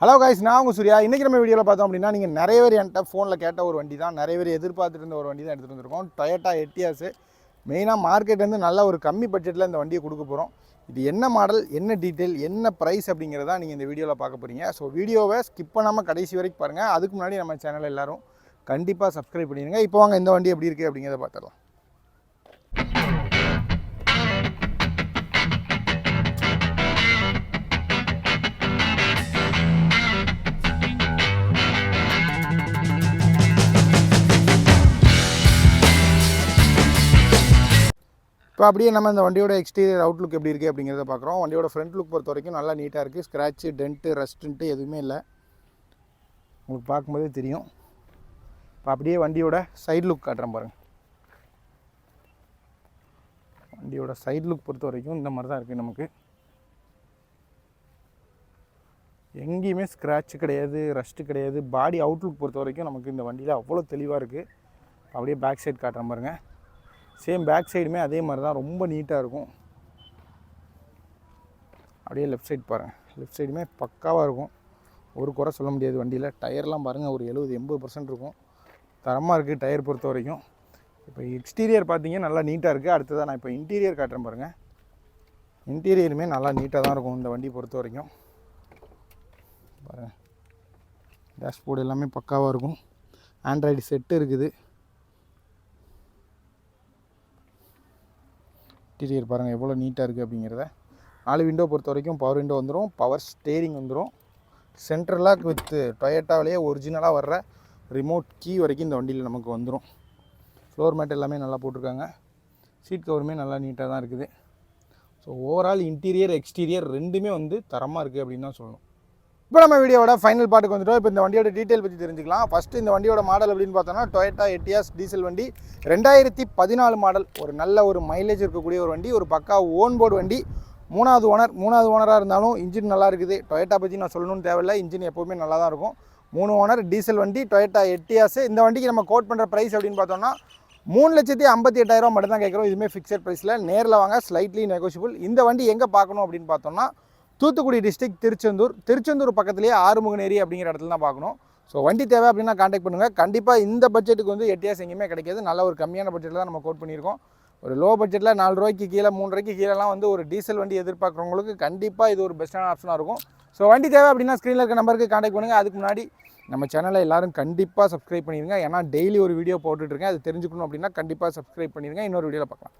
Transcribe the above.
Hello guys, நான் உங்கள் சூர்யா. இன்றைக்கி நம்ம வீடியோவில் பார்த்தோம் அப்படின்னா, நீங்கள் நிறைய பேர் என்கிட்ட ஃபோனில் கேட்ட ஒரு வண்டி தான், நிறைய பேர் எதிர்பார்த்துட்டு இருந்த ஒரு வண்டி தான் எடுத்துகிட்டு வந்திருக்கோம். Toyota Etios. மெயினாக மார்க்கெட்லேருந்து நல்ல ஒரு கம்மி பட்ஜெட்டில் இந்த வண்டியை கொடுக்க போகிறோம். இது என்ன மாடல், என்ன டீட்டெயில், என்ன ப்ரைஸ் அப்படிங்கிறத நீங்கள் இந்த வீடியோவில் பார்க்க போகிறீங்க. ஸோ வீடியோவை ஸ்கிப் பண்ணாமல் கடைசி வரைக்கும் பாருங்கள். அதுக்கு முன்னாடி நம்ம சேனலில் எல்லோரும் கண்டிப்பாக சப்ஸ்கிரைப் பண்ணிடுங்க. இப்போ வாங்க இந்த வண்டி எப்படி இருக்குது அப்படிங்கிறத பார்த்துடலாம். இப்போ அப்படியே நம்ம இந்த வண்டியோட எக்ஸ்டீரியர் அவுட்லுக் எப்படி இருக்குது அப்படிங்கிறத பார்க்குறோம். வண்டியோட ஃப்ரண்ட் லுக் பொறுத்த வரைக்கும் நல்லா நீட்டாக இருக்குது. ஸ்க்ராட்சு, டென்ட்டு, ரஸ்ட்டுன்ட்டு எதுவுமே இல்லை, உங்களுக்கு பார்க்கும்போதே தெரியும். இப்போ அப்படியே வண்டியோட சைடு லுக் காட்டுறேன் பாருங்கள். வண்டியோட சைடு லுக் பொறுத்த வரைக்கும் இந்த மாதிரி தான் இருக்குது. நமக்கு எங்கேயுமே ஸ்க்ராட்சு கிடையாது, ரஸ்ட்டு கிடையாது. பாடி அவுட்லுக் பொறுத்த வரைக்கும் நமக்கு இந்த வண்டியில் அவ்வளோ தெளிவாக இருக்குது. அப்படியே பேக் சைடு காட்டுறேன் பாருங்கள். சேம் பேக் சைடுமே அதே மாதிரி தான், ரொம்ப நீட்டாக இருக்கும். அப்படியே லெஃப்ட் சைடு பாருங்கள், லெஃப்ட் சைடுமே பக்காவாக இருக்கும். ஒரு குறை சொல்ல முடியாது. வண்டியில் டயர்லாம் பாருங்கள், ஒரு 70-80% இருக்கும். தரமாக இருக்குது டயர் பொறுத்த வரைக்கும். இப்போ எக்ஸ்டீரியர் பார்த்தீங்கன்னா நல்லா நீட்டாக இருக்குது. அடுத்ததாக நான் இப்போ இன்டீரியர் காட்டுறேன் பாருங்கள். இன்டீரியருமே நல்லா நீட்டாக தான் இருக்கும் இந்த வண்டி பொறுத்த வரைக்கும். பாருங்கள், டேஷ்போர்டு எல்லாமே பக்காவாக இருக்கும். ஆண்ட்ராய்டு செட்டு இருக்குது. இன்டீரியர் பாருங்கள் எவ்வளோ நீட்டாக இருக்குது அப்படிங்கிறத. 4 விண்டோ பொறுத்த வரைக்கும் பவர் விண்டோ வந்துடும், பவர் ஸ்டேரிங் வந்துடும். சென்ட்ரல் லாக் வித் டொயோட்டாவிலேயே ஒரிஜினலாக வர்ற ரிமோட் கீ வரைக்கும் இந்த வண்டியில் நமக்கு வந்துடும். ஃப்ளோர் மேட் எல்லாமே நல்லா போட்டிருக்காங்க. சீட் கவருமே நல்லா நீட்டாக தான் இருக்குது. ஸோ ஓவரால் இன்டீரியர் எக்ஸ்டீரியர் ரெண்டுமே வந்து தரமாக இருக்குது அப்படின்னு தான் சொல்லணும். இப்போ நம்ம வீடியோட ஃபைனல் பார்ட்டுக்கு வந்துட்டோம். இப்போ இந்த வண்டியோட டீட்டெயில் பற்றி தெரிஞ்சுக்கலாம். ஃபஸ்ட்டு இந்த வண்டியோட மாடல் அப்படின்னு பார்த்தோன்னா டொயோட்டா எட்டியாஸ் டீசல் வண்டி, 2014 மாடல். ஒரு நல்ல ஒரு மைலேஜ் இருக்கக்கூடிய ஒரு வண்டி, ஒரு பக்கா ஓன் போர்டு வண்டி. மூணாவது ஓனராக இருந்தாலும் இன்ஜின் நல்லா இருக்குது. டொயோட்டா பற்றி நான் சொல்லணும்னு தேவையில்லை, இன்ஜின் எப்போவுமே நல்லா தான் இருக்கும். 3 ஓனர் டீசல் வண்டி டொயோட்டா எட்டியாஸ். இந்த வண்டிக்கு நம்ம கோட் பண்ணுற ப்ரைஸ் அப்படின்னு பார்த்தோம்னா 3,58,000 மட்டும் தான் கேட்குறோம். இதுவுமே ஃபிக்ஸட் ப்ரைஸில். நேரில் வாங்க, ஸ்லைட்லி நெகோஷியபிள். இந்த வண்டி எங்கே பார்க்கணும் அப்படின்னு பார்த்தோம்னா தூத்துக்குடி டிஸ்ட்ரிக்ட் திருச்செந்தூர் பக்கத்துலேயே ஆறுமுகநேரி அப்படிங்கிற இடத்துல தான் பார்க்கணும். ஸோ வண்டி தேவை அப்படின்னா கான்டாக்ட் பண்ணுங்கள். கண்டிப்பாக இந்த பட்ஜெட்டுக்கு வந்து எட்டியாஸ் எங்கேயுமே கிடைக்காது. நல்ல ஒரு கம்மியான பட்ஜெட்டில் தான் நம்ம கோட் பண்ணியிருக்கோம். ஒரு லோ பட்ஜெட்டில் 4 ரூபாய்க்கு கீழே 3 ரூபாய்க்கு கீழெலாம் வந்து ஒரு டீசல் வண்டி எதிர்பார்க்குறவங்களுக்கு கண்டிப்பாக இது ஒரு பெஸ்ட்டான ஆப்ஷனாக இருக்கும். ஸோ வண்டி தேவை அப்படின்னா ஸ்க்ரீனில் இருக்க நம்பருக்கு கான்டாக்ட் பண்ணுங்கள். அதுக்கு முன்னாடி நம்ம சேனலை எல்லோரும் கண்டிப்பாக சப்ஸ்கிரைப் பண்ணிடுங்க. ஏன்னா டெய்லி ஒரு வீடியோ போட்டுட்ருக்கேன். அது தெரிஞ்சுக்கணும் அப்படின்னா கண்டிப்பாக சப்ஸ்கிரைப் பண்ணிடுங்க. இன்னொரு வீடியோவில் பார்க்கலாம்.